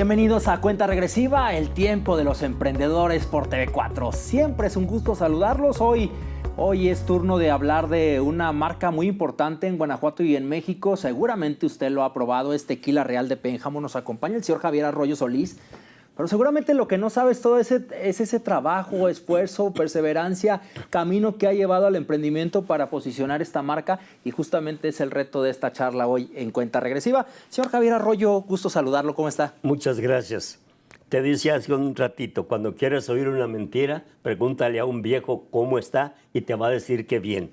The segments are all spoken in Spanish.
Bienvenidos a Cuenta Regresiva, el tiempo de los emprendedores por TV4. Siempre es un gusto saludarlos. Hoy es turno de hablar de una marca muy importante en Guanajuato y en México. Seguramente usted lo ha probado, es Tequila Real de Pénjamo. Nos acompaña el señor Javier Arroyo Solís. Pero seguramente lo que no sabe es todo ese trabajo, esfuerzo, perseverancia, camino que ha llevado al emprendimiento para posicionar esta marca, y justamente es el reto de esta charla hoy en Cuenta Regresiva. Señor Javier Arroyo, gusto saludarlo, ¿cómo está? Muchas gracias. Te decía hace un ratito, cuando quieres oír una mentira, pregúntale a un viejo cómo está y te va a decir que bien.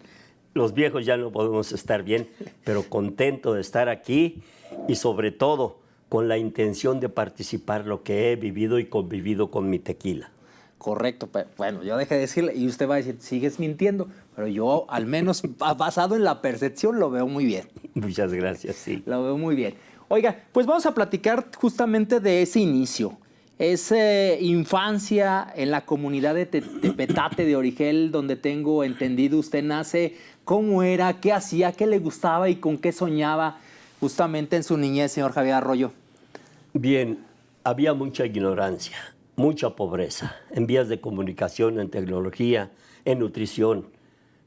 Los viejos ya no podemos estar bien, pero contento de estar aquí y sobre todo con la intención de participar lo que he vivido y convivido con mi tequila. Correcto, pero bueno, yo dejé de decirle y usted va a decir, sigues mintiendo, pero yo al menos basado en la percepción lo veo muy bien. Muchas gracias, sí. Lo veo muy bien. Oiga, pues vamos a platicar justamente de ese inicio, esa infancia en la comunidad de Tepetate de Origel, donde tengo entendido usted nace. ¿Cómo era? ¿Qué hacía? ¿Qué le gustaba y con qué soñaba justamente en su niñez, señor Javier Arroyo? Bien, había mucha ignorancia, mucha pobreza en vías de comunicación, en tecnología, en nutrición,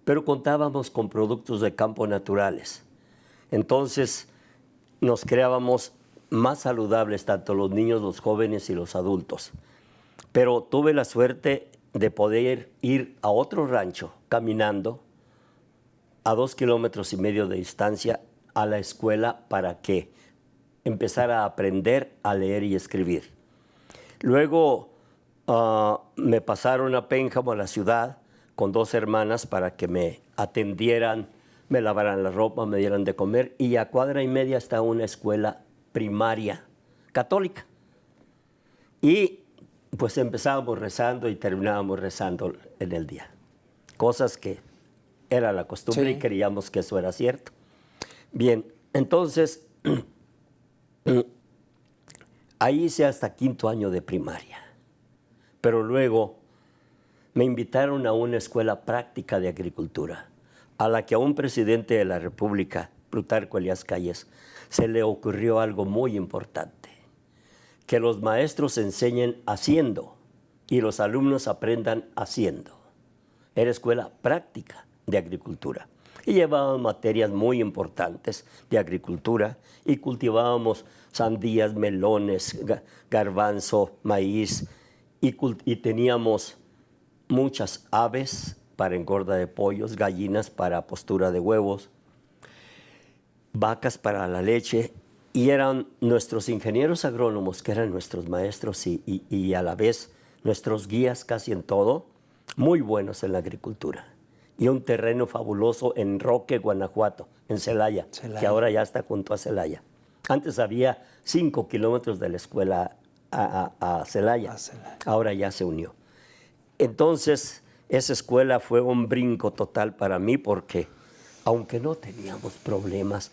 pero contábamos con productos de campo naturales. Entonces nos creábamos más saludables, tanto los niños, los jóvenes y los adultos. Pero tuve la suerte de poder ir a otro rancho caminando a 2,5 kilómetros de distancia a la escuela para que empezara a aprender a leer y escribir. Luego me pasaron a Pénjamo, a la ciudad, con 2 hermanas para que me atendieran, me lavaran la ropa, me dieran de comer, y a 1,5 cuadras está una escuela primaria católica. Y pues empezábamos rezando y terminábamos rezando en el día. Cosas que era la costumbre, sí, y creíamos que eso era cierto. Bien, entonces ahí hice hasta 5º año de primaria, pero luego me invitaron a una escuela práctica de agricultura, a la que a un presidente de la República, Plutarco Elías Calles, se le ocurrió algo muy importante: que los maestros enseñen haciendo y los alumnos aprendan haciendo. Era escuela práctica de agricultura. Y llevábamos materias muy importantes de agricultura y cultivábamos sandías, melones, garbanzo, maíz, y teníamos muchas aves para engorda de pollos, gallinas para postura de huevos, vacas para la leche, y eran nuestros ingenieros agrónomos, que eran nuestros maestros y a la vez nuestros guías casi en todo, muy buenos en la agricultura. Y un terreno fabuloso en Roque, Guanajuato, en Celaya, que ahora ya está junto a Celaya. Antes había 5 kilómetros de la escuela a Celaya, ahora ya se unió. Entonces, esa escuela fue un brinco total para mí, porque aunque no teníamos problemas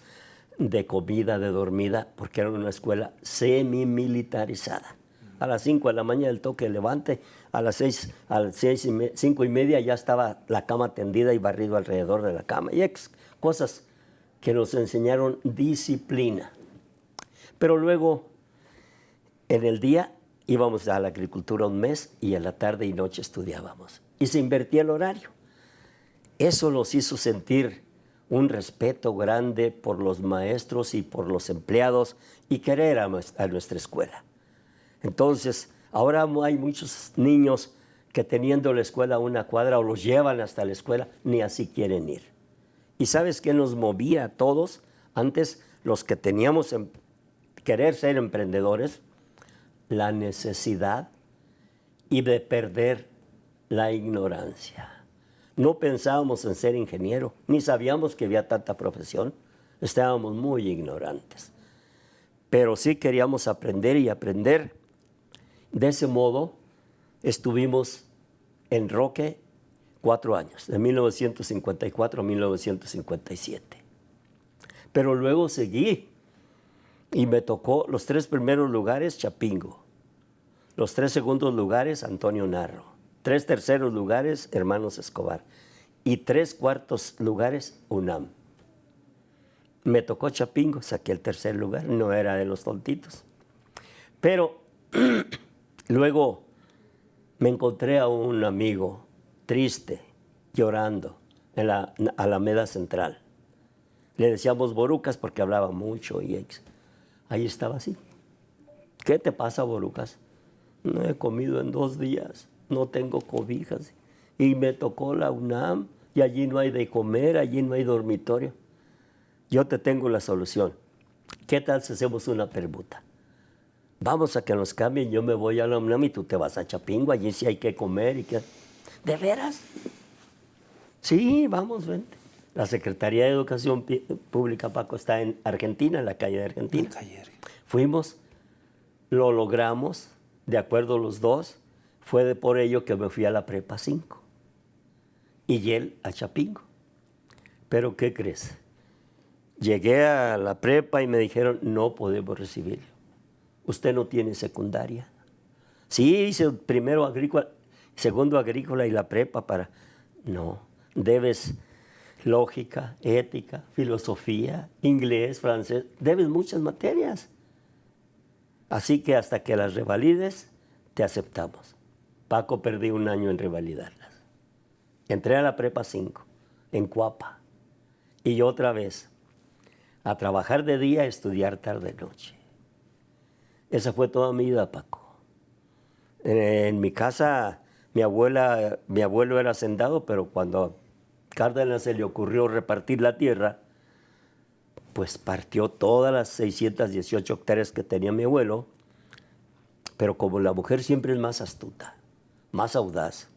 de comida, de dormida, porque era una escuela semi-militarizada. A las 5 de la mañana el toque de levante, a las 5:30 ya estaba la cama tendida y barrido alrededor de la cama. Y cosas que nos enseñaron disciplina. Pero luego, en el día, íbamos a la agricultura un mes y en la tarde y noche estudiábamos. Y se invertía el horario. Eso nos hizo sentir un respeto grande por los maestros y por los empleados y querer a nuestra escuela. Entonces, ahora hay muchos niños que teniendo la escuela a 1 cuadra o los llevan hasta la escuela, ni así quieren ir. ¿Y sabes qué nos movía a todos? Antes, los que teníamos querer ser emprendedores, la necesidad y de perder la ignorancia. No pensábamos en ser ingeniero, ni sabíamos que había tanta profesión. Estábamos muy ignorantes. Pero sí queríamos aprender y aprender. De ese modo, estuvimos en Roque 4 años, de 1954 a 1957. Pero luego seguí y me tocó los 3 primeros lugares, Chapingo. Los 3 segundos lugares, Antonio Narro. 3 terceros lugares, Hermanos Escobar. Y 3 cuartos lugares, UNAM. Me tocó Chapingo, saqué el 3er lugar, no era de los tontitos. Pero Luego me encontré a un amigo triste, llorando, en la Alameda Central. Le decíamos Borucas porque hablaba mucho y ahí estaba así. ¿Qué te pasa, Borucas? No he comido en 2 días, no tengo cobijas. Y me tocó la UNAM y allí no hay de comer, allí no hay dormitorio. Yo te tengo la solución. ¿Qué tal si hacemos una permuta? Vamos a que nos cambien, yo me voy a la UNAM y tú te vas a Chapingo, allí sí hay que comer. ¿De veras? Sí, vamos, vente. La Secretaría de Educación Pública, Paco, está en Argentina, en la calle de Argentina. Fuimos, lo logramos, de acuerdo los dos. Fue por ello que me fui a la Prepa 5 y él a Chapingo. Pero ¿qué crees? Llegué a la prepa y me dijeron, no podemos recibirlo. Usted no tiene secundaria. Sí, hice primero agrícola, segundo agrícola y la prepa para... No, debes lógica, ética, filosofía, inglés, francés, debes muchas materias. Así que hasta que las revalides, te aceptamos. Paco, perdí 1 año en revalidarlas. Entré a la prepa 5, en Cuapa, y otra vez, a trabajar de día, a estudiar tarde-noche. Esa fue toda mi vida, Paco. En mi casa, mi abuelo era hacendado, pero cuando a Cárdenas se le ocurrió repartir la tierra, pues partió todas las 618 hectáreas que tenía mi abuelo, pero como la mujer siempre es más astuta, más audaz,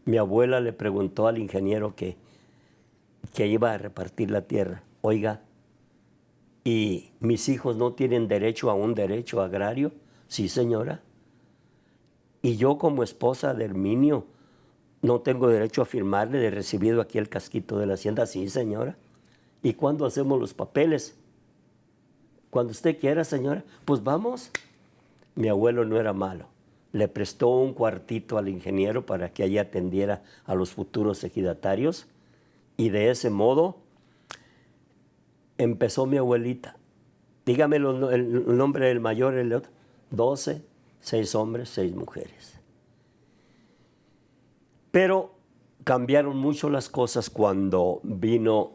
mi abuela le preguntó al ingeniero que iba a repartir la tierra, oiga, ¿y mis hijos no tienen derecho a un derecho agrario? Sí, señora. Y yo como esposa de Herminio, ¿no tengo derecho a firmarle de recibido aquí el casquito de la hacienda? Sí, señora. ¿Y cuándo hacemos los papeles? Cuando usted quiera, señora. Pues vamos. Mi abuelo no era malo. Le prestó un cuartito al ingeniero para que allí atendiera a los futuros ejidatarios. Y de ese modo empezó mi abuelita. Dígame el nombre del mayor, el otro. 12, 6 hombres, 6 mujeres. Pero cambiaron mucho las cosas cuando vino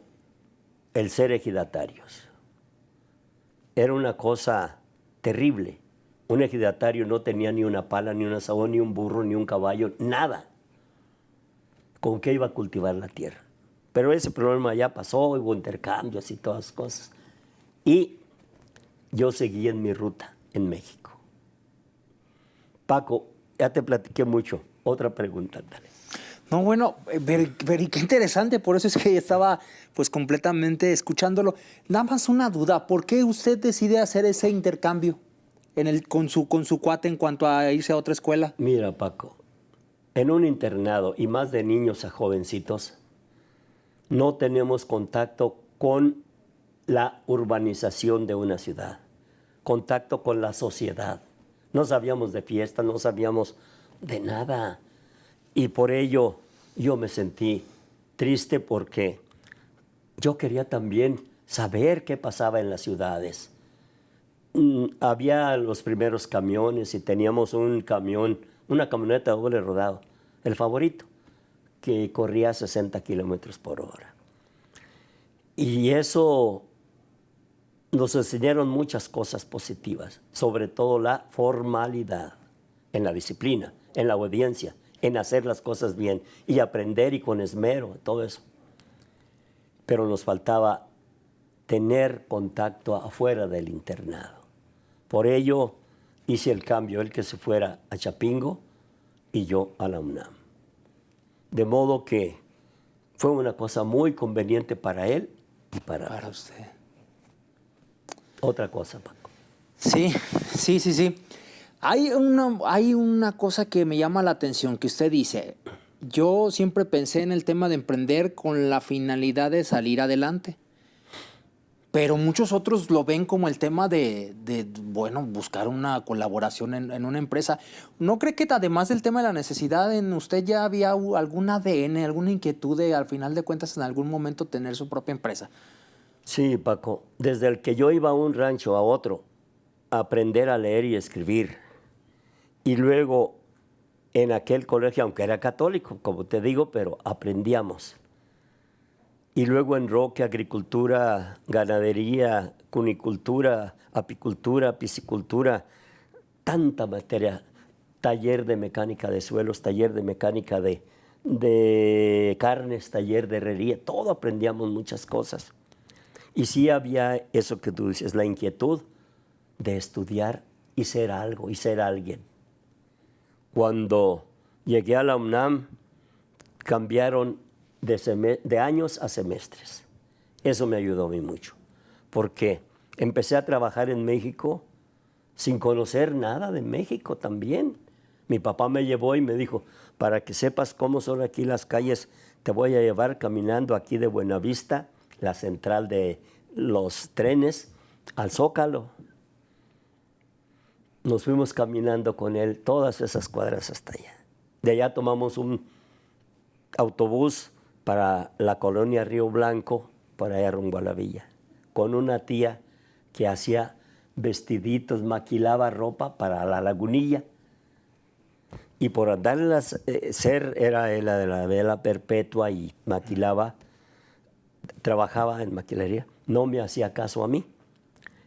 el ser ejidatarios. Era una cosa terrible. Un ejidatario no tenía ni una pala, ni un asadón, ni un burro, ni un caballo, nada. ¿Con qué iba a cultivar la tierra? Pero ese problema ya pasó, hubo intercambios y todas las cosas. Y yo seguí en mi ruta en México. Paco, ya te platiqué mucho. Otra pregunta, dale. No, bueno, qué interesante, por eso es que estaba pues completamente escuchándolo. Nada más una duda, ¿por qué usted decide hacer ese intercambio con su cuate en cuanto a irse a otra escuela? Mira, Paco, en un internado y más de niños a jovencitos, no tenemos contacto con la urbanización de una ciudad, contacto con la sociedad. No sabíamos de fiesta, no sabíamos de nada. Y por ello yo me sentí triste porque yo quería también saber qué pasaba en las ciudades. Había los primeros camiones y teníamos un camión, una camioneta doble rodado, el favorito, que corría a 60 kilómetros por hora. Y eso nos enseñaron muchas cosas positivas, sobre todo la formalidad en la disciplina, en la obediencia, en hacer las cosas bien y aprender y con esmero, todo eso. Pero nos faltaba tener contacto afuera del internado. Por ello hice el cambio, él que se fuera a Chapingo y yo a la UNAM. De modo que fue una cosa muy conveniente para él y para usted. Otra cosa, Paco. Sí. Hay una cosa que me llama la atención, que usted dice, yo siempre pensé en el tema de emprender con la finalidad de salir adelante, pero muchos otros lo ven como el tema de buscar una colaboración en una empresa. ¿No cree que además del tema de la necesidad, en usted ya había algún ADN, alguna inquietud de, al final de cuentas, en algún momento tener su propia empresa? Sí, Paco. Desde el que yo iba a un rancho a otro a aprender a leer y escribir, Y luego en aquel colegio, aunque era católico, como te digo, pero aprendíamos. Y luego en Roque, agricultura, ganadería, cunicultura, apicultura, piscicultura, tanta materia, taller de mecánica de suelos, taller de mecánica de carnes, taller de herrería, todo aprendíamos muchas cosas. Y sí había eso que tú dices, la inquietud de estudiar y ser algo, y ser alguien. Cuando llegué a la UNAM, cambiaron de años a semestres. Eso me ayudó a mí mucho, porque empecé a trabajar en México sin conocer nada de México también. Mi papá me llevó y me dijo, para que sepas cómo son aquí las calles, te voy a llevar caminando aquí de Buenavista, la central de los trenes, al Zócalo. Nos fuimos caminando con él todas esas cuadras hasta allá. De allá tomamos un autobús para la colonia Río Blanco, para allá rumbo a la villa, con una tía que hacía vestiditos, maquilaba ropa para la Lagunilla. Y por andar en era la de la vela perpetua y maquilaba, trabajaba en maquilería, no me hacía caso a mí.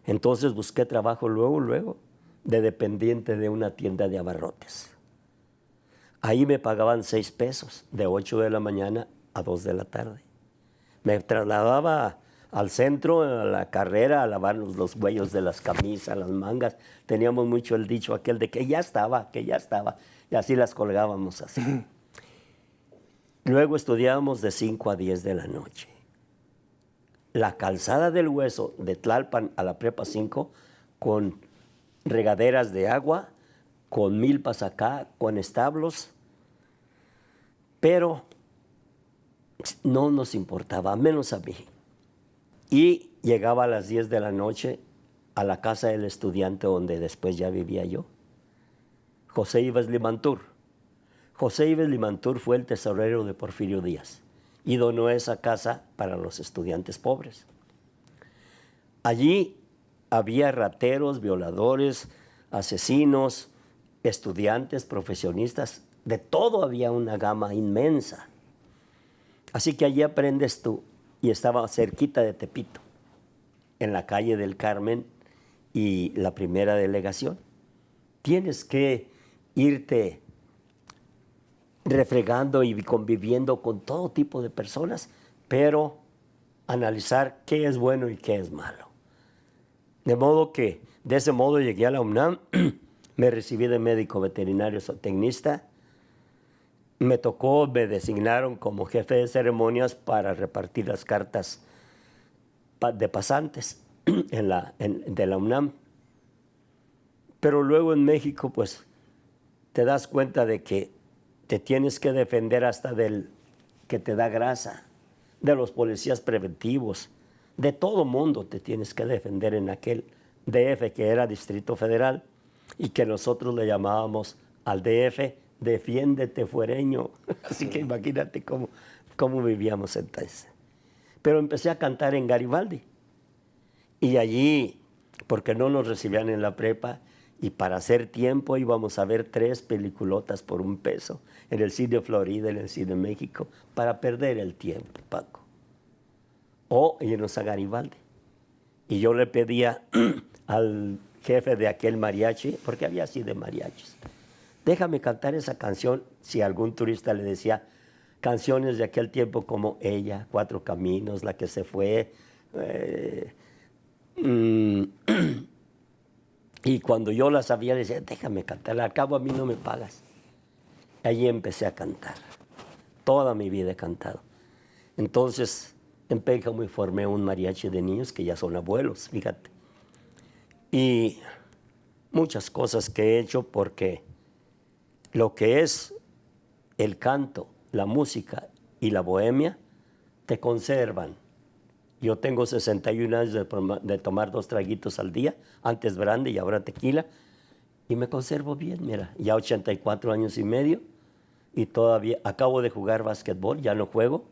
Entonces busqué trabajo luego, de dependiente de una tienda de abarrotes. Ahí me pagaban 6 pesos, de 8 de la mañana a 2 de la tarde. Me trasladaba al centro, a la carrera, a lavarnos los huellos de las camisas, las mangas. Teníamos mucho el dicho aquel de que ya estaba. Y así las colgábamos así. Luego estudiábamos de 5 a 10 de la noche. La calzada del Hueso, de Tlalpan a la Prepa 5, con regaderas de agua, con milpas acá, con establos, pero no nos importaba, menos a mí. Y llegaba a las 10 de la noche a la casa del estudiante donde después ya vivía yo, José Ives Limantur. José Ives Limantur fue el tesorero de Porfirio Díaz y donó esa casa para los estudiantes pobres. Allí había rateros, violadores, asesinos, estudiantes, profesionistas, de todo había una gama inmensa. Así que allí aprendes tú, y estaba cerquita de Tepito, en la calle del Carmen y la primera delegación. Tienes que irte refregando y conviviendo con todo tipo de personas, pero analizar qué es bueno y qué es malo. De modo que, de ese modo llegué a la UNAM, me recibí de médico veterinario zootecnista, me designaron como jefe de ceremonias para repartir las cartas de pasantes de la UNAM. Pero luego en México, pues, te das cuenta de que te tienes que defender hasta del que te da grasa, de los policías preventivos, de todo mundo te tienes que defender en aquel DF que era Distrito Federal y que nosotros le llamábamos al DF, defiéndete fuereño. Así que imagínate cómo vivíamos entonces. Pero empecé a cantar en Garibaldi y allí, porque no nos recibían en la prepa, y para hacer tiempo íbamos a ver 3 peliculotas por $1 en el Cine Florida, en el Cine México, para perder el tiempo, Paco. O irnos a Garibaldi. Y yo le pedía al jefe de aquel mariachi, porque había así de mariachis, déjame cantar esa canción, si algún turista le decía, canciones de aquel tiempo como Ella, Cuatro Caminos, La que se fue. Y cuando yo la sabía, decía, déjame cantar, al cabo a mí no me pagas. Allí empecé a cantar. Toda mi vida he cantado. Entonces, en Pénjamo formé un mariachi de niños que ya son abuelos, fíjate. Y muchas cosas que he hecho porque lo que es el canto, la música y la bohemia te conservan. Yo tengo 61 años de tomar 2 traguitos al día, antes brandy y ahora tequila, y me conservo bien, mira, ya 84 años y medio, y todavía acabo de jugar básquetbol, ya no juego,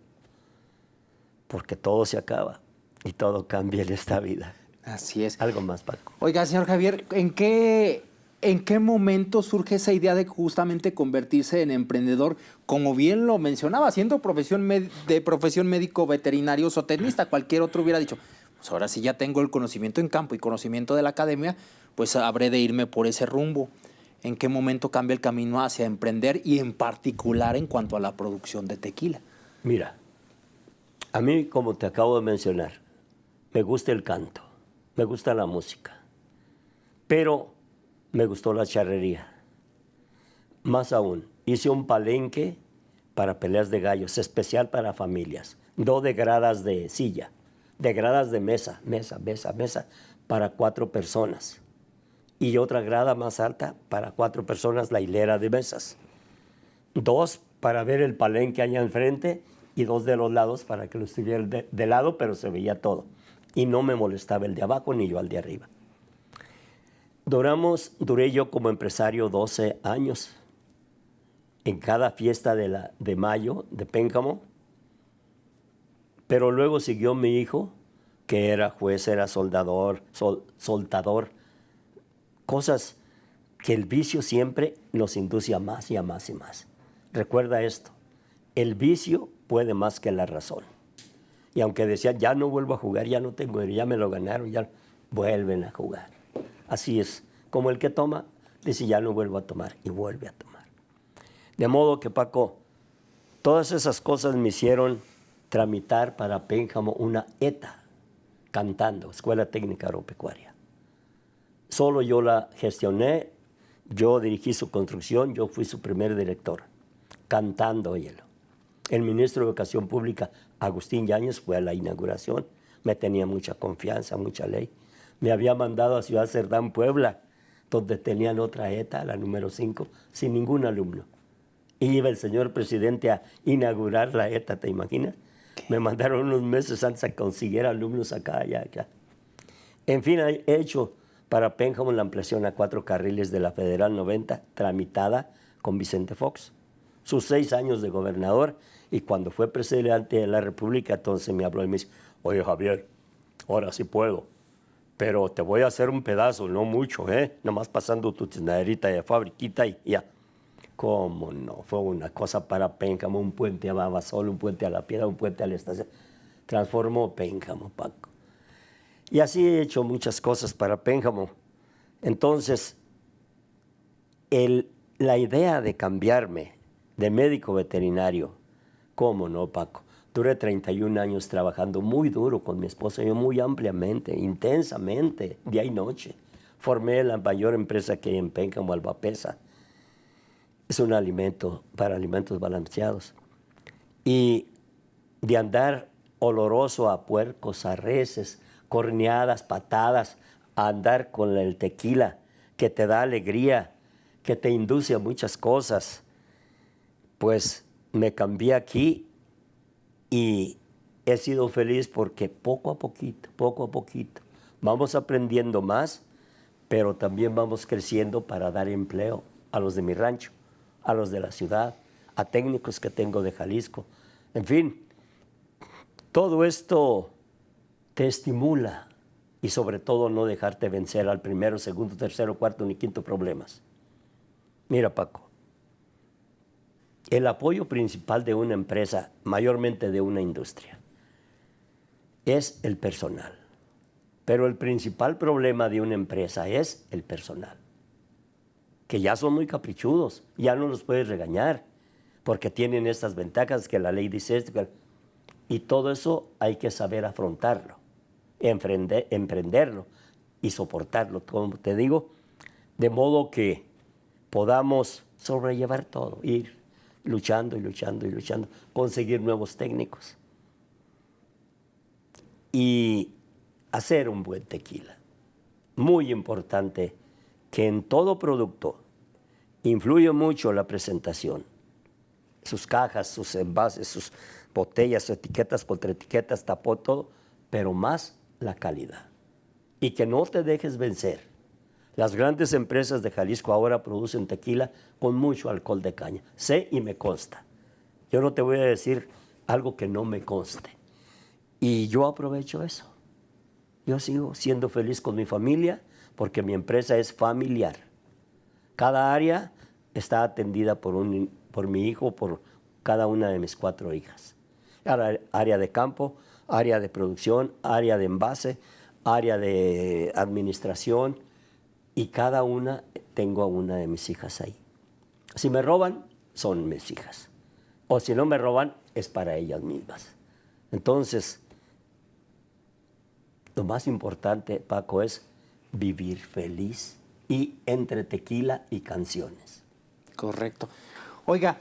porque todo se acaba y todo cambia en esta vida. Así es. Algo más, Paco. Oiga, señor Javier, ¿en qué ¿En qué momento surge esa idea de justamente convertirse en emprendedor? Como bien lo mencionaba, siendo de profesión médico veterinario o zootecnista, cualquier otro hubiera dicho, pues ahora sí ya tengo el conocimiento en campo y conocimiento de la academia, pues habré de irme por ese rumbo. ¿En qué momento cambia el camino hacia emprender y en particular en cuanto a la producción de tequila? Mira, a mí, como te acabo de mencionar, me gusta el canto, me gusta la música, pero me gustó la charrería. Más aún, hice un palenque para peleas de gallos, especial para familias. 2 de gradas de silla, de gradas de mesa, para 4 personas. Y otra grada más alta para 4 personas, la hilera de mesas. 2 para ver el palenque allá enfrente y 2 de los lados para que lo estuviera de lado, pero se veía todo. Y no me molestaba el de abajo ni yo al de arriba. Duré yo como empresario 12 años. En cada fiesta de mayo de Pénjamo. Pero luego siguió mi hijo, que era juez, era soldador, soltador. Cosas que el vicio siempre nos induce a más y a más y más. Recuerda esto, el vicio puede más que la razón. Y aunque decía, ya no vuelvo a jugar, ya no tengo, ya me lo ganaron, ya vuelven a jugar. Así es, como el que toma, dice, ya no vuelvo a tomar, y vuelve a tomar. De modo que, Paco, todas esas cosas me hicieron tramitar para Pénjamo una ETA, cantando, Escuela Técnica Agropecuaria. Solo yo la gestioné, yo dirigí su construcción, yo fui su primer director, cantando hielo. El ministro de Educación Pública, Agustín Yáñez, fue a la inauguración, me tenía mucha confianza, mucha ley. Me había mandado a Ciudad Cerdán, Puebla, donde tenían otra ETA, la número 5, sin ningún alumno. Y iba el señor presidente a inaugurar la ETA, ¿te imaginas? Me mandaron unos meses antes a que consiguiera alumnos acá, allá, acá. En fin, he hecho para Pénjamo la ampliación a 4 carriles de la Federal 90, tramitada con Vicente Fox. Sus 6 años de gobernador, y cuando fue presidente de la República, entonces me habló y me dice, oye Javier, ahora sí puedo, pero te voy a hacer un pedazo, no mucho, nomás pasando tu tinaderita de fabriquita y ya. ¿Cómo no? Fue una cosa para Pénjamo, un puente a Babasol, un puente a La Piedra, un puente a la estación. Transformó Pénjamo, Paco. Y así he hecho muchas cosas para Pénjamo. Entonces, la idea de cambiarme de médico veterinario, ¿cómo no, Paco? Duré 31 años trabajando muy duro con mi esposa, yo muy ampliamente, intensamente, día y noche. Formé la mayor empresa que hay en Pénjamo, Albapesa. Es un alimento para alimentos balanceados. Y de andar oloroso a puercos, a reses, corneadas, patadas, a andar con el tequila que te da alegría, que te induce a muchas cosas, pues me cambié aquí y he sido feliz porque poco a poquito, vamos aprendiendo más, pero también vamos creciendo para dar empleo a los de mi rancho, a los de la ciudad, a técnicos que tengo de Jalisco. En fin, todo esto te estimula y sobre todo no dejarte vencer al primero, segundo, tercero, cuarto ni quinto problemas. Mira, Paco, el apoyo principal de una empresa, mayormente de una industria, es el personal. Pero el principal problema de una empresa es el personal, que ya son muy caprichudos, ya no los puedes regañar, porque tienen estas ventajas que la ley dice esto, y todo eso hay que saber afrontarlo, emprenderlo y soportarlo, como te digo, de modo que podamos sobrellevar todo, ir luchando y luchando y luchando, conseguir nuevos técnicos y hacer un buen tequila. Muy importante que en todo producto influye mucho la presentación, sus cajas, sus envases, sus botellas, etiquetas, contraetiquetas, tapó todo, pero más la calidad. Y que no te dejes vencer. Las grandes empresas de Jalisco ahora producen tequila con mucho alcohol de caña. Sé y me consta. Yo no te voy a decir algo que no me conste. Y yo aprovecho eso. Yo sigo siendo feliz con mi familia porque mi empresa es familiar. Cada área está atendida por mi hijo, por cada una de mis 4 hijas. Área de campo, área de producción, área de envase, área de administración, y cada una tengo a una de mis hijas ahí. Si me roban, son mis hijas. O si no me roban, es para ellas mismas. Entonces, lo más importante, Paco, es vivir feliz y entre tequila y canciones. Correcto. Oiga,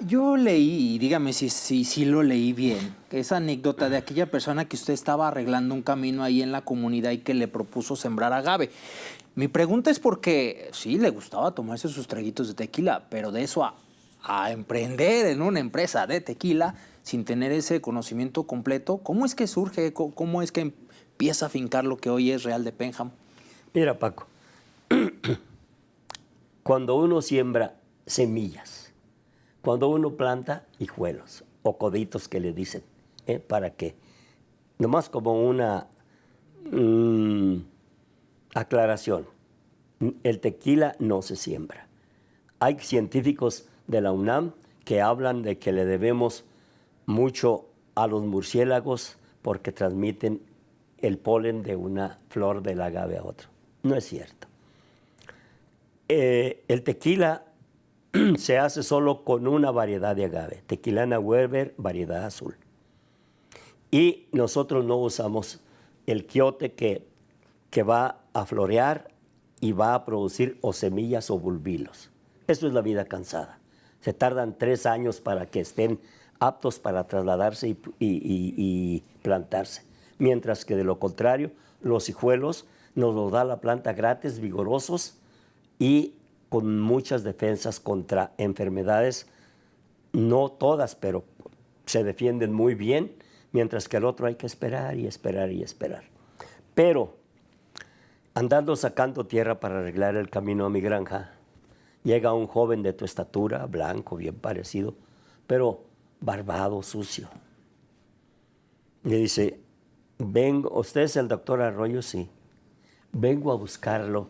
yo leí, y dígame si lo leí bien, esa anécdota de aquella persona que usted estaba arreglando un camino ahí en la comunidad y que le propuso sembrar agave. Mi pregunta es porque sí, le gustaba tomarse sus traguitos de tequila, pero de eso a emprender en una empresa de tequila sin tener ese conocimiento completo, ¿cómo es que surge? ¿Cómo es que empieza a fincar lo que hoy es Real de Pénjamo? Mira, Paco, cuando uno siembra semillas, cuando uno planta hijuelos o coditos que le dicen, ¿para qué? Nomás como una aclaración, el tequila no se siembra. Hay científicos de la UNAM que hablan de que le debemos mucho a los murciélagos porque transmiten el polen de una flor del agave a otro. No es cierto. El tequila se hace solo con una variedad de agave, Tequilana Weber, variedad azul. Y nosotros no usamos el quiote que va a florear y va a producir o semillas o bulbilos. Eso es la vida cansada. Se tardan 3 años para que estén aptos para trasladarse y plantarse. Mientras que de lo contrario, los hijuelos nos los da la planta gratis, vigorosos y con muchas defensas contra enfermedades, no todas, pero se defienden muy bien, mientras que el otro hay que esperar y esperar y esperar. Pero andando sacando tierra para arreglar el camino a mi granja, llega un joven de tu estatura, blanco, bien parecido, pero barbado, sucio. Le dice, vengo, ¿usted es el doctor Arroyo? Sí. Vengo a buscarlo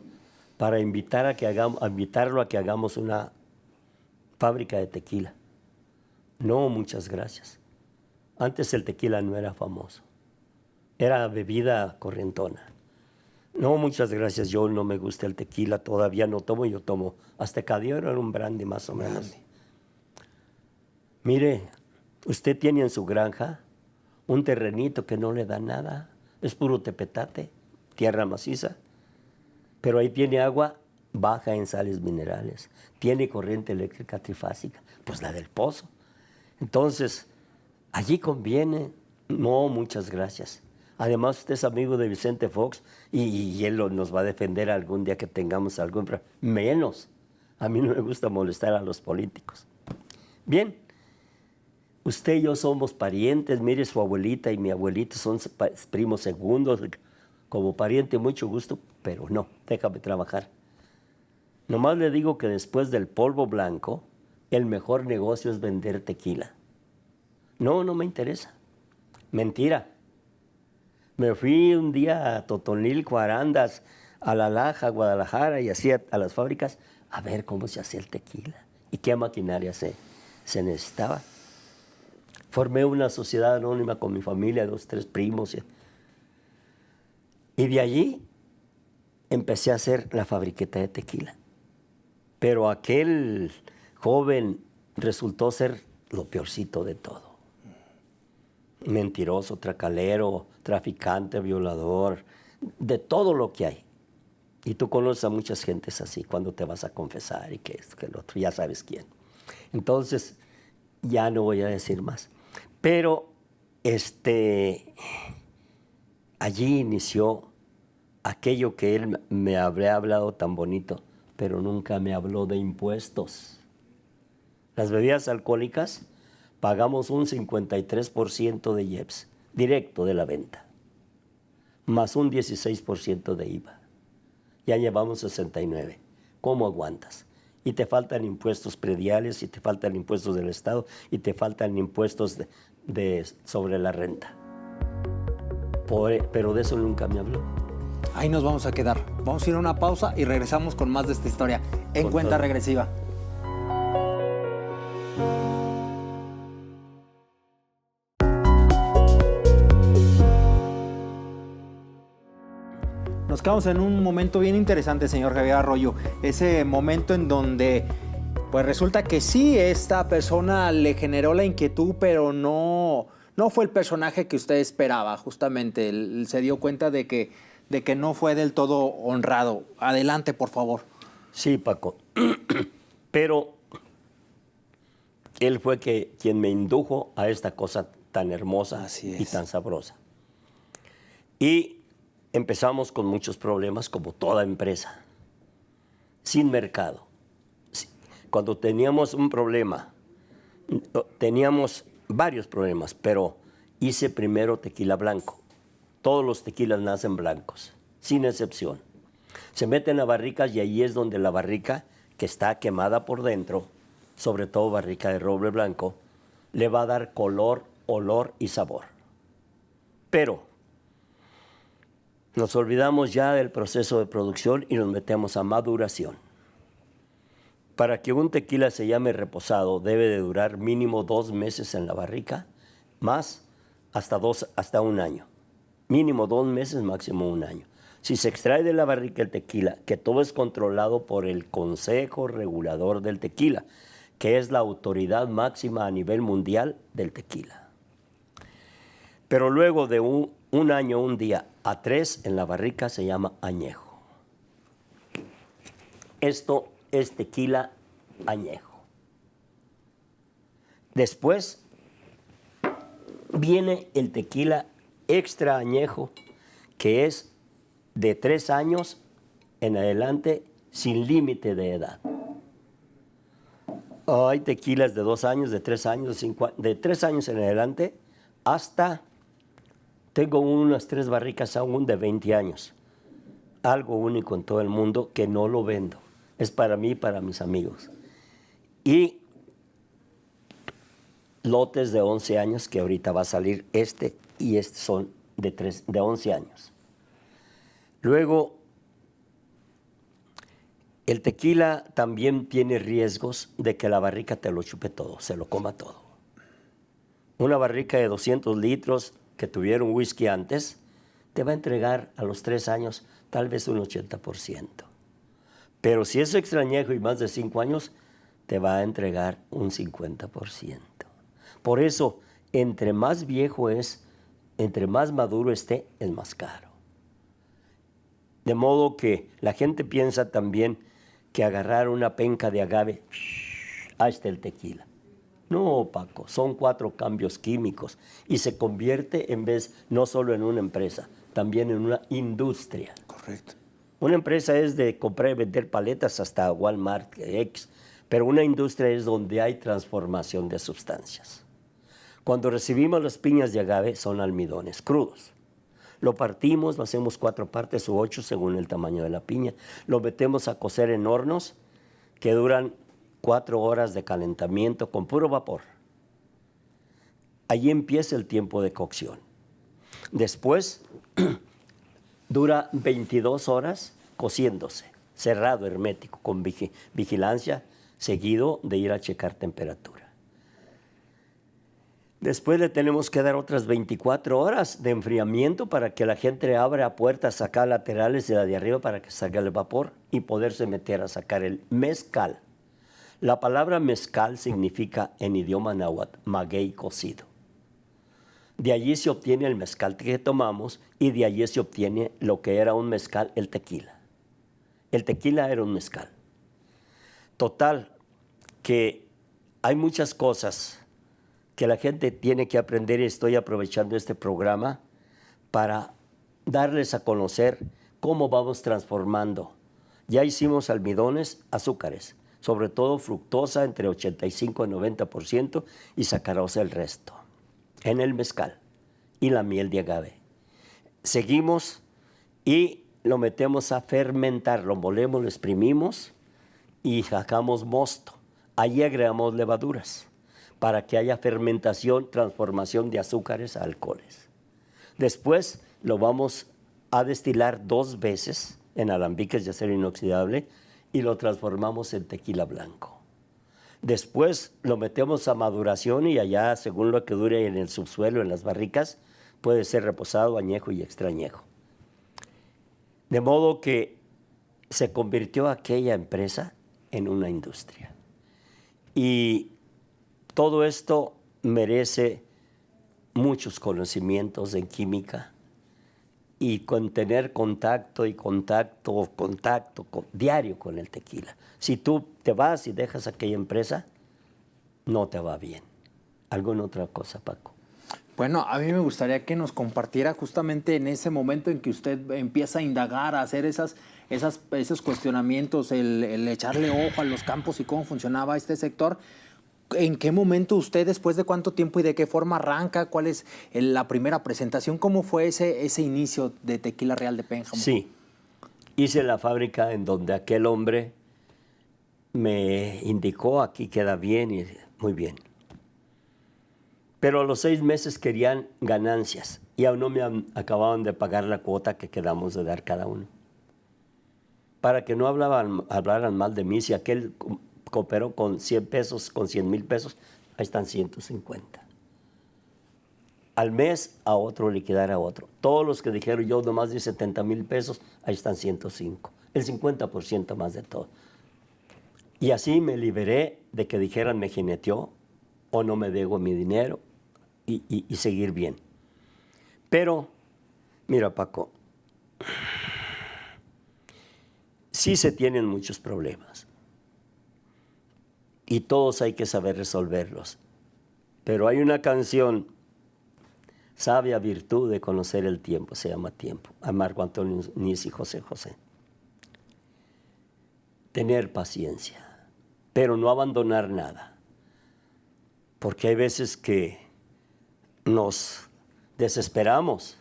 para invitarlo a que hagamos una fábrica de tequila. No, muchas gracias. Antes el tequila no era famoso. Era bebida corrientona. No, muchas gracias. Yo no me gusta el tequila. Todavía no tomo. Yo tomo Aztecadero, era un brandy más o menos. Mire, usted tiene en su granja un terrenito que no le da nada. Es puro tepetate, tierra maciza. Pero ahí tiene agua baja en sales minerales. Tiene corriente eléctrica trifásica, pues la del pozo. Entonces, allí conviene. No, muchas gracias. Además, usted es amigo de Vicente Fox y él nos va a defender algún día que tengamos algún problema. Menos. A mí no me gusta molestar a los políticos. Bien, usted y yo somos parientes. Mire, su abuelita y mi abuelita son primos segundos. Como pariente, mucho gusto, pero no, déjame trabajar. Nomás le digo que después del polvo blanco, el mejor negocio es vender tequila. No, no me interesa. Mentira. Me fui un día a Totonilco, Arandas, a La Laja, Guadalajara y así a las fábricas a ver cómo se hacía el tequila y qué maquinaria se necesitaba. Formé una sociedad anónima con mi familia, 2, 3 primos. Y de allí empecé a hacer la fabriqueta de tequila. Pero aquel joven resultó ser lo peorcito de todo. Mentiroso, tracalero, traficante, violador, de todo lo que hay. Y tú conoces a muchas gentes así cuando te vas a confesar y que esto, que lo otro, ya sabes quién. Entonces, ya no voy a decir más. Pero allí inició aquello que él me habría hablado tan bonito, pero nunca me habló de impuestos. Las bebidas alcohólicas pagamos un 53% de IEPS, directo de la venta, más un 16% de IVA. Ya llevamos 69%. ¿Cómo aguantas? Y te faltan impuestos prediales, y te faltan impuestos del Estado, y te faltan impuestos sobre la renta. Pero de eso nunca me habló. Ahí nos vamos a quedar. Vamos a ir a una pausa y regresamos con más de esta historia en Con Cuenta todo. Regresiva. Nos quedamos en un momento bien interesante, señor Javier Arroyo. Ese momento en donde, pues resulta que sí, esta persona le generó la inquietud, pero no fue el personaje que usted esperaba, justamente. Él se dio cuenta de que no fue del todo honrado. Adelante, por favor. Sí, Paco. Pero él fue quien me indujo a esta cosa tan hermosa Así es. y tan sabrosa. Y empezamos con muchos problemas, como toda empresa, sin mercado. Cuando teníamos un problema, teníamos varios problemas, pero hice primero tequila blanco. Todos los tequilas nacen blancos, sin excepción. Se meten a barricas y ahí es donde la barrica, que está quemada por dentro, sobre todo barrica de roble blanco, le va a dar color, olor y sabor. Pero nos olvidamos ya del proceso de producción y nos metemos a maduración. Para que un tequila se llame reposado, debe de durar mínimo 2 meses en la barrica, más hasta un año. Mínimo 2 meses, máximo un año. Si se extrae de la barrica el tequila, que todo es controlado por el Consejo Regulador del Tequila, que es la autoridad máxima a nivel mundial del tequila. Pero luego de un año, un día, a 3 en la barrica se llama añejo. Esto es tequila añejo. Después viene el tequila extra añejo, que es de 3 años en adelante, sin límite de edad. Hay tequilas de 2 años, de 3 años, de 3 años en adelante, hasta, tengo unas 3 barricas aún de 20 años. Algo único en todo el mundo que no lo vendo. Es para mí y para mis amigos. Y lotes de 11 años, que ahorita va a salir y este son de 11 años. Luego, el tequila también tiene riesgos de que la barrica te lo chupe todo, se lo coma todo. Una barrica de 200 litros que tuviera un whisky antes, te va a entregar a los 3 años tal vez un 80%. Pero si es extrañejo y más de 5 años, te va a entregar un 50%. Por eso, entre más viejo es, entre más maduro esté, es más caro. De modo que la gente piensa también que agarrar una penca de agave, ahí está el tequila. No, Paco, son 4 cambios químicos y se convierte no solo en una empresa, también en una industria. Correcto. Una empresa es de comprar y vender paletas hasta Walmart, X, pero una industria es donde hay transformación de sustancias. Cuando recibimos las piñas de agave son almidones crudos. Lo partimos, lo hacemos 4 partes o 8 según el tamaño de la piña. Lo metemos a cocer en hornos que duran 4 horas de calentamiento con puro vapor. Allí empieza el tiempo de cocción. Después dura 22 horas cociéndose, cerrado, hermético, con vigilancia, seguido de ir a checar temperatura. Después le tenemos que dar otras 24 horas de enfriamiento para que la gente abra puertas acá laterales de la de arriba para que salga el vapor y poderse meter a sacar el mezcal. La palabra mezcal significa en idioma náhuatl maguey cocido. De allí se obtiene el mezcal que tomamos y de allí se obtiene lo que era un mezcal, el tequila. El tequila era un mezcal. Total, que hay muchas cosas que la gente tiene que aprender y estoy aprovechando este programa para darles a conocer cómo vamos transformando. Ya hicimos almidones, azúcares, sobre todo fructosa entre 85 y 90% y sacarosa el resto, en el mezcal y la miel de agave. Seguimos y lo metemos a fermentar, lo molemos, lo exprimimos y sacamos mosto. Ahí agregamos levaduras para que haya fermentación, transformación de azúcares a alcoholes. Después lo vamos a destilar 2 veces en alambiques de acero inoxidable y lo transformamos en tequila blanco. Después lo metemos a maduración y allá, según lo que dure en el subsuelo, en las barricas, puede ser reposado, añejo y extrañejo. De modo que se convirtió aquella empresa en una industria. Y todo esto merece muchos conocimientos en química y con tener contacto diario con el tequila. Si tú te vas y dejas aquella empresa, no te va bien. ¿Alguna otra cosa, Paco? Bueno, a mí me gustaría que nos compartiera justamente en ese momento en que usted empieza a indagar, a hacer esos cuestionamientos, el echarle ojo a los campos y cómo funcionaba este sector. ¿En qué momento usted, después de cuánto tiempo y de qué forma arranca? ¿Cuál es la primera presentación? ¿Cómo fue ese inicio de Tequila Real de Pénjamo? Sí, hice la fábrica en donde aquel hombre me indicó, aquí queda bien y muy bien. Pero a los 6 meses querían ganancias y aún no me acababan de pagar la cuota que quedamos de dar cada uno. Para que no hablaran mal de mí, si aquel cooperó con 100 pesos, con 100,000 pesos, ahí están 150. Al mes a otro liquidar a otro. Todos los que dijeron yo nomás di 70,000 pesos, ahí están 105. El 50% más de todo. Y así me liberé de que dijeran me jineteó o no me debo mi dinero y seguir bien. Pero, mira Paco, sí se tienen muchos problemas y todos hay que saber resolverlos. Pero hay una canción, Sabia virtud de conocer el tiempo, se llama Tiempo, a Marco Antonio Nis y José José. Tener paciencia, pero no abandonar nada. Porque hay veces que nos desesperamos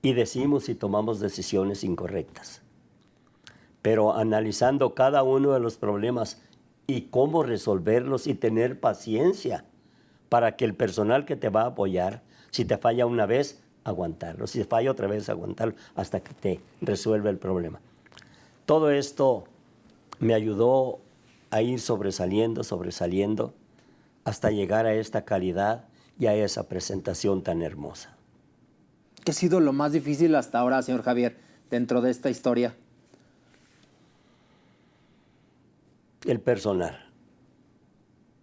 y decimos y tomamos decisiones incorrectas. Pero analizando cada uno de los problemas y cómo resolverlos y tener paciencia para que el personal que te va a apoyar, si te falla una vez, aguantarlo. Si te falla otra vez, aguantarlo hasta que te resuelva el problema. Todo esto me ayudó a ir sobresaliendo, hasta llegar a esta calidad y a esa presentación tan hermosa. ¿Qué ha sido lo más difícil hasta ahora, señor Javier, dentro de esta historia? El personal.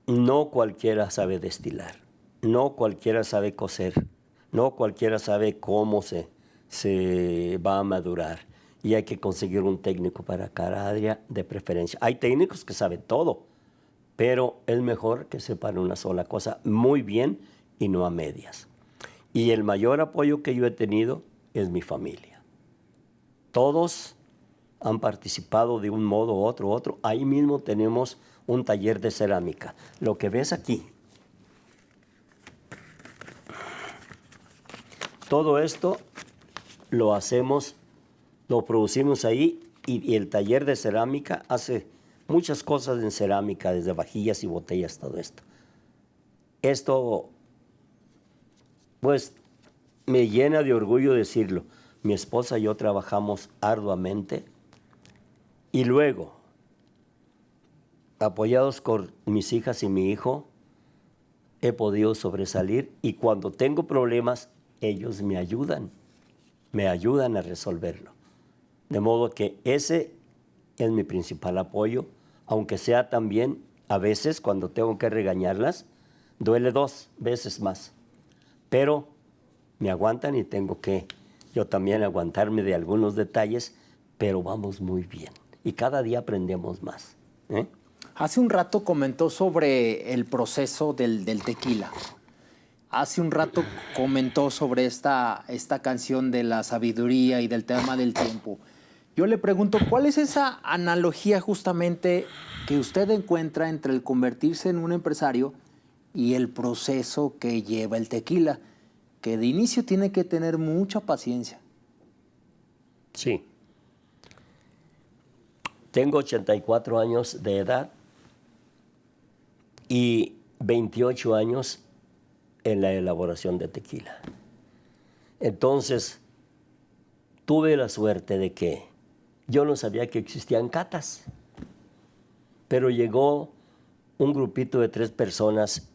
No cualquiera sabe destilar, no cualquiera sabe cocer, no cualquiera sabe cómo se va a madurar. Y hay que conseguir un técnico para cada área de preferencia. Hay técnicos que saben todo, pero es mejor que sepan una sola cosa muy bien y no a medias. Y el mayor apoyo que yo he tenido es mi familia. Todos han participado de un modo u otro. Ahí mismo tenemos un taller de cerámica. Lo que ves aquí, todo esto lo producimos ahí y el taller de cerámica hace muchas cosas en cerámica, desde vajillas y botellas, todo esto. Esto, pues, me llena de orgullo decirlo. Mi esposa y yo trabajamos arduamente y luego, apoyados con mis hijas y mi hijo, he podido sobresalir y cuando tengo problemas, ellos me ayudan a resolverlo. De modo que ese es mi principal apoyo, aunque sea también, a veces, cuando tengo que regañarlas, duele 2 veces más. Pero me aguantan y tengo que yo también aguantarme de algunos detalles, pero vamos muy bien. Y cada día aprendemos más. Hace un rato comentó sobre el proceso del tequila. Hace un rato comentó sobre esta canción de la sabiduría y del tema del tiempo. Yo le pregunto, ¿cuál es esa analogía justamente que usted encuentra entre el convertirse en un empresario y el proceso que lleva el tequila? Que de inicio tiene que tener mucha paciencia. Sí. Tengo 84 años de edad y 28 años en la elaboración de tequila. Entonces, tuve la suerte de que yo no sabía que existían catas, pero llegó un grupito de 3 personas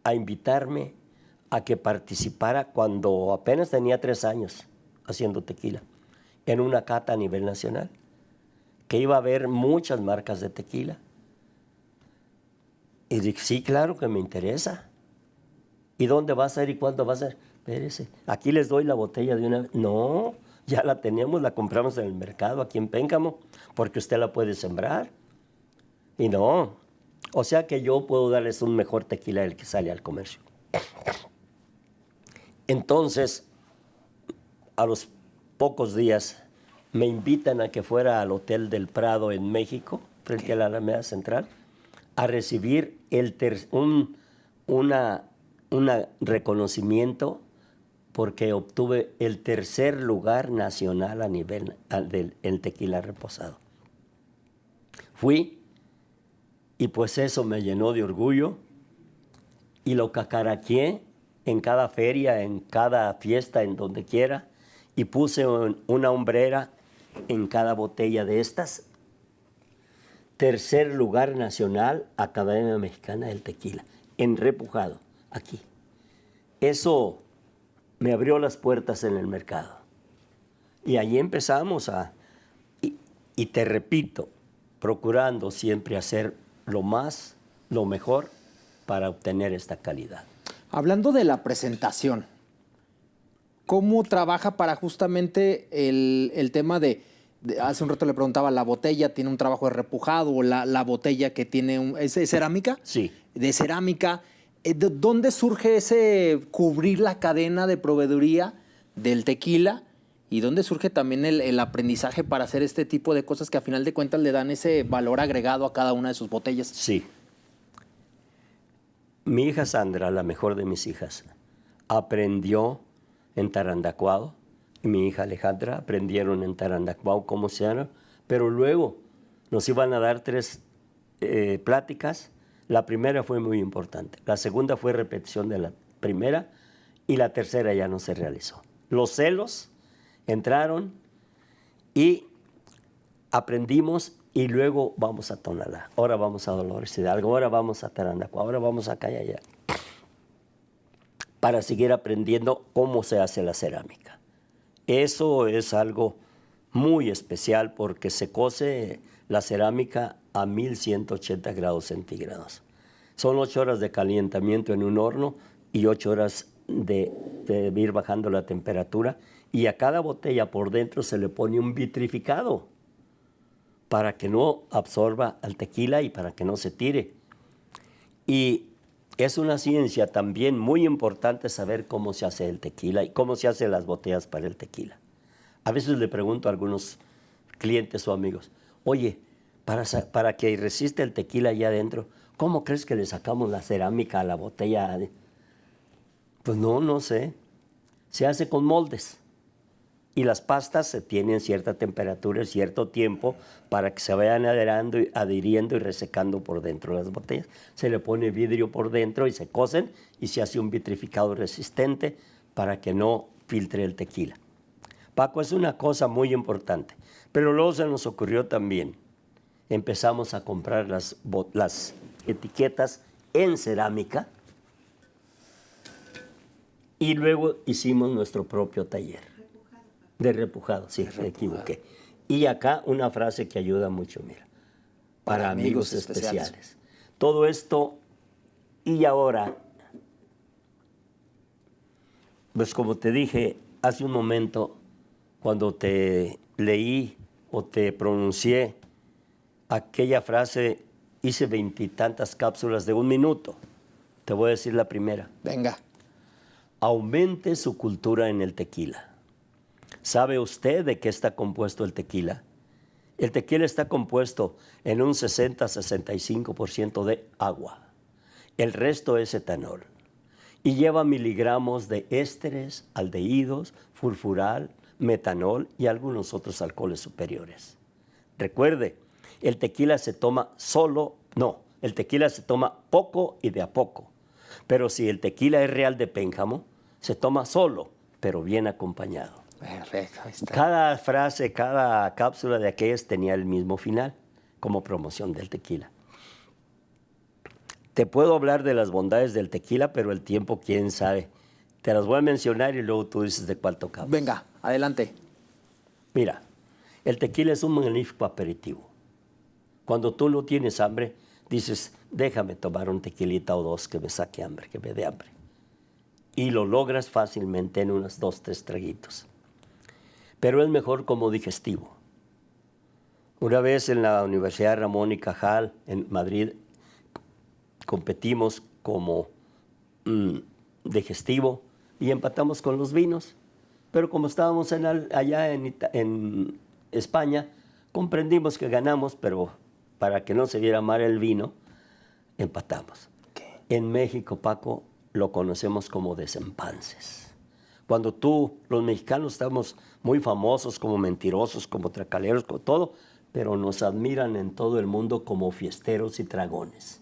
a invitarme a que participara cuando apenas tenía 3 años haciendo tequila, en una cata a nivel nacional, que iba a haber muchas marcas de tequila. Y dije, sí, claro que me interesa. ¿Y dónde va a ser y cuándo va a ser? Espérese, aquí les doy la botella de una vez. No, ya la tenemos, la compramos en el mercado aquí en Pénjamo, porque usted la puede sembrar. Y no, o sea que yo puedo darles un mejor tequila del que sale al comercio. Entonces, a los pocos días, me invitan a que fuera al Hotel del Prado en México, frente a la Alameda Central, a recibir un reconocimiento porque obtuve el 3er lugar nacional a nivel del tequila reposado. Fui y pues eso me llenó de orgullo y lo cacaraqueé en cada feria, en cada fiesta, en donde quiera, y puse una hombrera en cada botella de estas. 3er lugar nacional, Academia Mexicana del Tequila, en repujado, aquí. Eso me abrió las puertas en el mercado. Y allí empezamos y te repito, procurando siempre hacer lo mejor para obtener esta calidad. Hablando de la presentación, ¿cómo trabaja para justamente el tema de hace un rato le preguntaba, la botella tiene un trabajo de repujado, o la botella que tiene ¿es de cerámica? Sí. De cerámica. ¿Dónde surge ese cubrir la cadena de proveeduría del tequila? ¿Y dónde surge también el aprendizaje para hacer este tipo de cosas que a final de cuentas le dan ese valor agregado a cada una de sus botellas? Sí. Mi hija Sandra, la mejor de mis hijas, aprendió en Tarandacuado, y mi hija Alejandra aprendieron en Tarandacuado cómo se hace, pero luego nos iban a dar 3 pláticas. La primera fue muy importante, la segunda fue repetición de la primera y la tercera ya no se realizó. Los celos entraron y aprendimos y luego vamos a Tonalá, ahora vamos a Dolores Hidalgo, ahora vamos a Tarandacuado, ahora vamos acá y allá, para seguir aprendiendo cómo se hace la cerámica. Eso es algo muy especial porque se cose la cerámica a 1180 grados centígrados. Son 8 horas de calentamiento en un horno y 8 horas de ir bajando la temperatura, y a cada botella por dentro se le pone un vitrificado para que no absorba al tequila y para que no se tire. Y es una ciencia también muy importante saber cómo se hace el tequila y cómo se hacen las botellas para el tequila. A veces le pregunto a algunos clientes o amigos, oye, para que resista el tequila allá adentro, ¿cómo crees que le sacamos la cerámica a la botella? Pues no sé. Se hace con moldes. Y las pastas se tienen cierta temperatura y cierto tiempo para que se vayan adhiriendo y resecando por dentro de las botellas. Se le pone vidrio por dentro y se cocen y se hace un vitrificado resistente para que no filtre el tequila. Paco, es una cosa muy importante. Pero luego se nos ocurrió también, empezamos a comprar las etiquetas en cerámica y luego hicimos nuestro propio taller. De repujado, sí, me equivoqué. Y acá una frase que ayuda mucho, mira. Para amigos especiales. Todo esto, y ahora, pues como te dije hace un momento, cuando te leí o te pronuncié aquella frase, hice 20 y tantas cápsulas de 1 minuto. Te voy a decir la primera. Venga. Aumente su cultura en el tequila. ¿Sabe usted de qué está compuesto el tequila? El tequila está compuesto en un 60-65% de agua. El resto es etanol. Y lleva miligramos de ésteres, aldehídos, furfural, metanol y algunos otros alcoholes superiores. Recuerde, el tequila se toma el tequila se toma poco y de a poco. Pero si el tequila es real de Pénjamo, se toma solo, pero bien acompañado. Perfecto, ahí está. Cada frase, cada cápsula de aquellas tenía el mismo final, como promoción del tequila. Te puedo hablar de las bondades del tequila, pero el tiempo, quién sabe. Te las voy a mencionar y luego tú dices de cuál tocamos. Venga, adelante. Mira, el tequila es un magnífico aperitivo. Cuando tú no tienes hambre, dices, déjame tomar un tequilita o dos que me saque hambre, que me dé hambre. Y lo logras fácilmente en unos 2, 3 traguitos. Pero es mejor como digestivo. Una vez en la Universidad Ramón y Cajal, en Madrid, competimos como digestivo y empatamos con los vinos. Pero como estábamos allá en España, comprendimos que ganamos, pero para que no se viera mal el vino, empatamos. En México, Paco, lo conocemos como desempances. Cuando los mexicanos estamos muy famosos como mentirosos, como tracaleros, como todo, pero nos admiran en todo el mundo como fiesteros y dragones.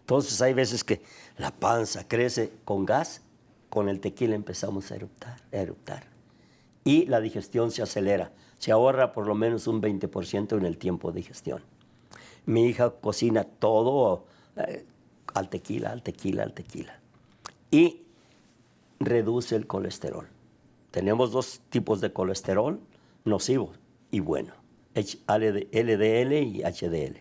Entonces hay veces que la panza crece con gas, con el tequila empezamos a eruptar. Y la digestión se acelera, se ahorra por lo menos un 20% en el tiempo de digestión. Mi hija cocina todo al tequila. Y reduce el colesterol. Tenemos 2 tipos de colesterol, nocivo y bueno, LDL y HDL.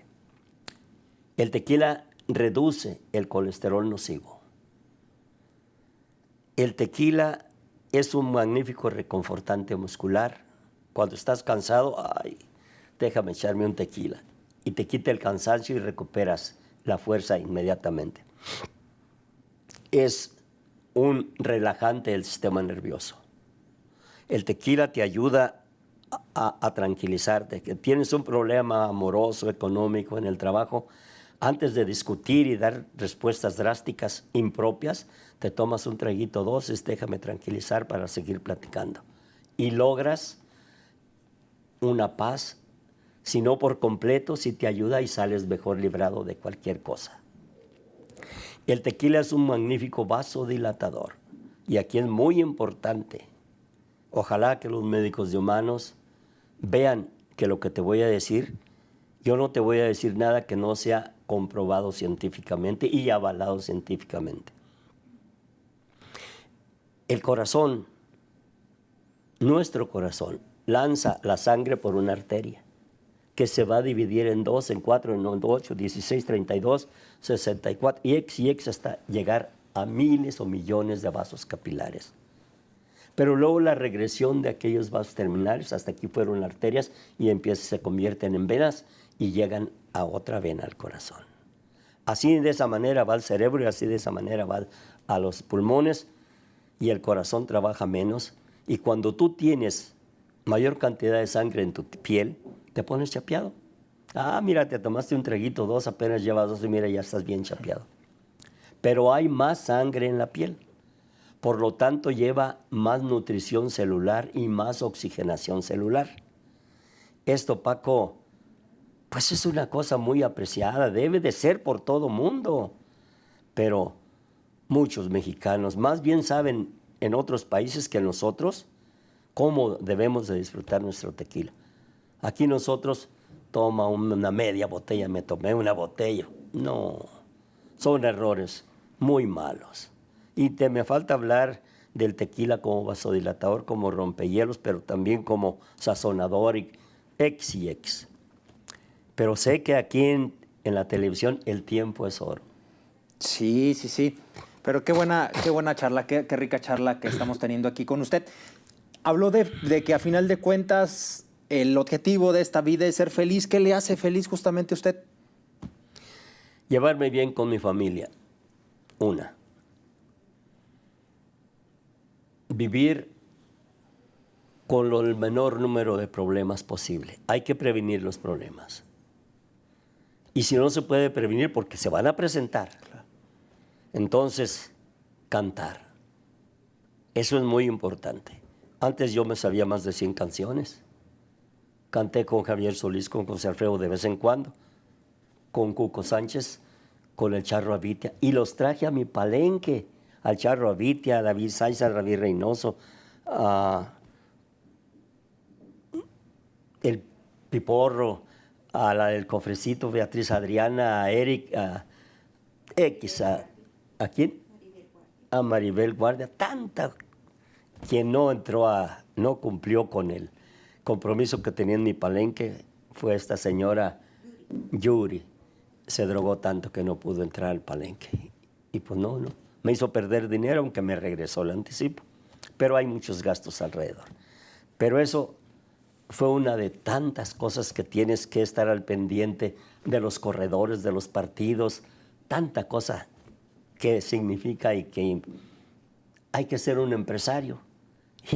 El tequila reduce el colesterol nocivo. El tequila es un magnífico reconfortante muscular. Cuando estás cansado, déjame echarme un tequila. Y te quita el cansancio y recuperas la fuerza inmediatamente. Es un relajante del sistema nervioso. El tequila te ayuda a tranquilizarte. Que tienes un problema amoroso, económico en el trabajo, antes de discutir y dar respuestas drásticas impropias, te tomas un traguito, 2, déjame tranquilizar para seguir platicando. Y logras una paz, si no por completo, si te ayuda y sales mejor librado de cualquier cosa. El tequila es un magnífico vasodilatador y aquí es muy importante. Ojalá que los médicos de humanos vean que lo que te voy a decir, yo no te voy a decir nada que no sea comprobado científicamente y avalado científicamente. El corazón, nuestro corazón, lanza la sangre por una arteria que se va a dividir en 2, en 4, en 8, 16, 32, 64 y X hasta llegar a miles o millones de vasos capilares. Pero luego la regresión de aquellos vasos terminales, hasta aquí fueron arterias y se convierten en venas y llegan a otra vena al corazón. Así de esa manera va al cerebro y así de esa manera va a los pulmones y el corazón trabaja menos. Y cuando tú tienes mayor cantidad de sangre en tu piel, te pones chapeado. Mira, te tomaste un traguito, 2, apenas llevas 2 y mira, ya estás bien chapeado. Pero hay más sangre en la piel. Por lo tanto, lleva más nutrición celular y más oxigenación celular. Esto, Paco, pues es una cosa muy apreciada, debe de ser por todo mundo. Pero muchos mexicanos más bien saben en otros países que nosotros cómo debemos de disfrutar nuestro tequila. Aquí nosotros toma una media botella, me tomé una botella. No, son errores muy malos. Y me falta hablar del tequila como vasodilatador, como rompehielos, pero también como sazonador y X. Pero sé que aquí en la televisión el tiempo es oro. Sí. Pero qué buena charla, qué rica charla que estamos teniendo aquí con usted. Habló de que a final de cuentas el objetivo de esta vida es ser feliz. ¿Qué le hace feliz justamente a usted? Llevarme bien con mi familia. Vivir con el menor número de problemas posible. Hay que prevenir los problemas. Y si no se puede prevenir, porque se van a presentar, entonces cantar. Eso es muy importante. Antes yo me sabía más de 100 canciones. Canté con Javier Solís, con José Alfredo de vez en cuando, con Cuco Sánchez, con el Charro Avitia, y los traje a mi palenque, al Charro Avitia, a David Sáenz, a David Reynoso, a el Piporro, a la del Cofrecito, Beatriz Adriana, a Eric, a X, ¿a quién? A Maribel Guardia, tanta quien no cumplió con el compromiso que tenía en mi palenque fue esta señora Yuri. Se drogó tanto que no pudo entrar al palenque. Y pues no, me hizo perder dinero, aunque me regresó el anticipo. Pero hay muchos gastos alrededor. Pero eso fue una de tantas cosas que tienes que estar al pendiente de los corredores, de los partidos, tanta cosa que significa y que hay que ser un empresario.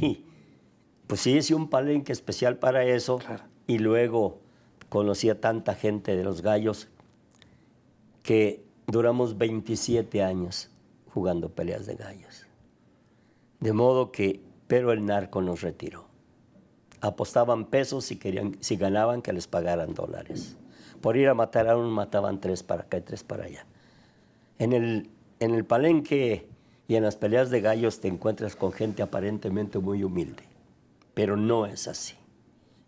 Y pues sí, hice un palenque especial para eso. Claro. Y luego conocí a tanta gente de los Gallos que duramos 27 años jugando peleas de gallos. De modo que, pero el narco nos retiró. Apostaban pesos si ganaban que les pagaran dólares. Por ir a matar a uno mataban 3 para acá y 3 para allá. En el palenque y en las peleas de gallos te encuentras con gente aparentemente muy humilde, pero no es así.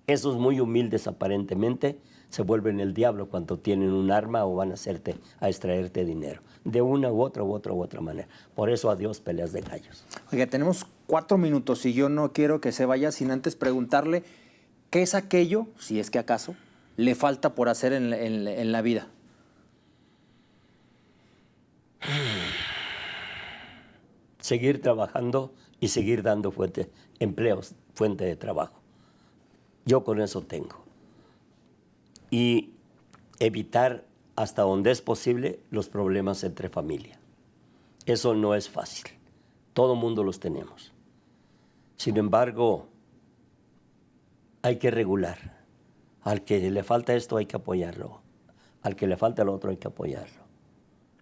Esos muy humildes aparentemente se vuelven el diablo cuando tienen un arma o van a extraerte dinero, de una u otra manera. Por eso adiós peleas de gallos. Oiga, tenemos 4 minutos y yo no quiero que se vaya sin antes preguntarle qué es aquello, si es que acaso, le falta por hacer en la vida. Seguir trabajando y seguir dando empleos, fuente de trabajo. Yo con eso tengo. Y evitar hasta donde es posible los problemas entre familia. Eso no es fácil. Todo mundo los tenemos. Sin embargo, hay que regular. Al que le falta esto hay que apoyarlo. Al que le falta lo otro hay que apoyarlo.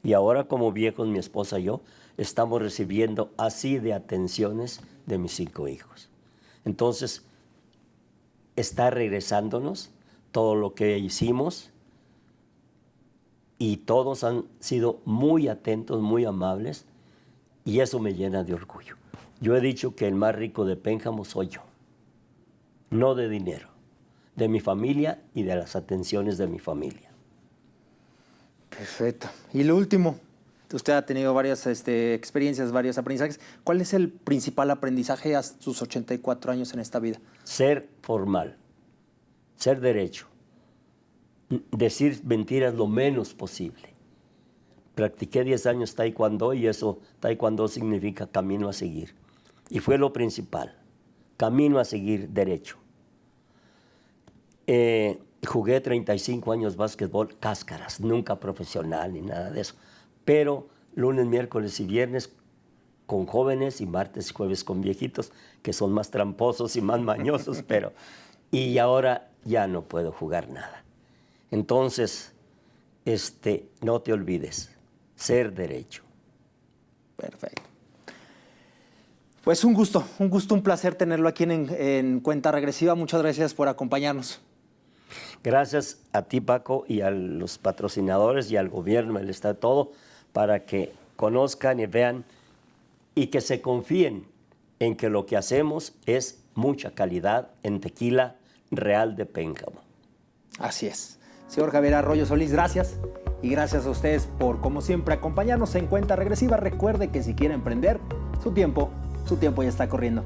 Y ahora como viejos, mi esposa y yo, estamos recibiendo así de atenciones de mis 5 hijos. Entonces, está regresándonos todo lo que hicimos y todos han sido muy atentos, muy amables y eso me llena de orgullo. Yo he dicho que el más rico de Pénjamo soy yo, no de dinero, de mi familia y de las atenciones de mi familia. Perfecto. Y lo último, usted ha tenido varias experiencias, varios aprendizajes. ¿Cuál es el principal aprendizaje a sus 84 años en esta vida? Ser formal, ser derecho, decir mentiras lo menos posible. Practiqué 10 años taekwondo y eso, taekwondo significa camino a seguir. Y fue lo principal, camino a seguir derecho. Jugué 35 años básquetbol, cáscaras, nunca profesional ni nada de eso. Pero lunes, miércoles y viernes con jóvenes y martes y jueves con viejitos, que son más tramposos y más mañosos, pero... Y ahora ya no puedo jugar nada. Entonces, no te olvides, ser derecho. Perfecto. Pues un gusto, un placer tenerlo aquí en Cuenta Regresiva. Muchas gracias por acompañarnos. Gracias a ti, Paco, y a los patrocinadores y al gobierno, el Estado, todo, para que conozcan y vean y que se confíen en que lo que hacemos es mucha calidad en tequila real de Pénjamo. Así es. Señor Javier Arroyo Solís, gracias. Y gracias a ustedes por, como siempre, acompañarnos en Cuenta Regresiva. Recuerde que si quiere emprender, su tiempo ya está corriendo.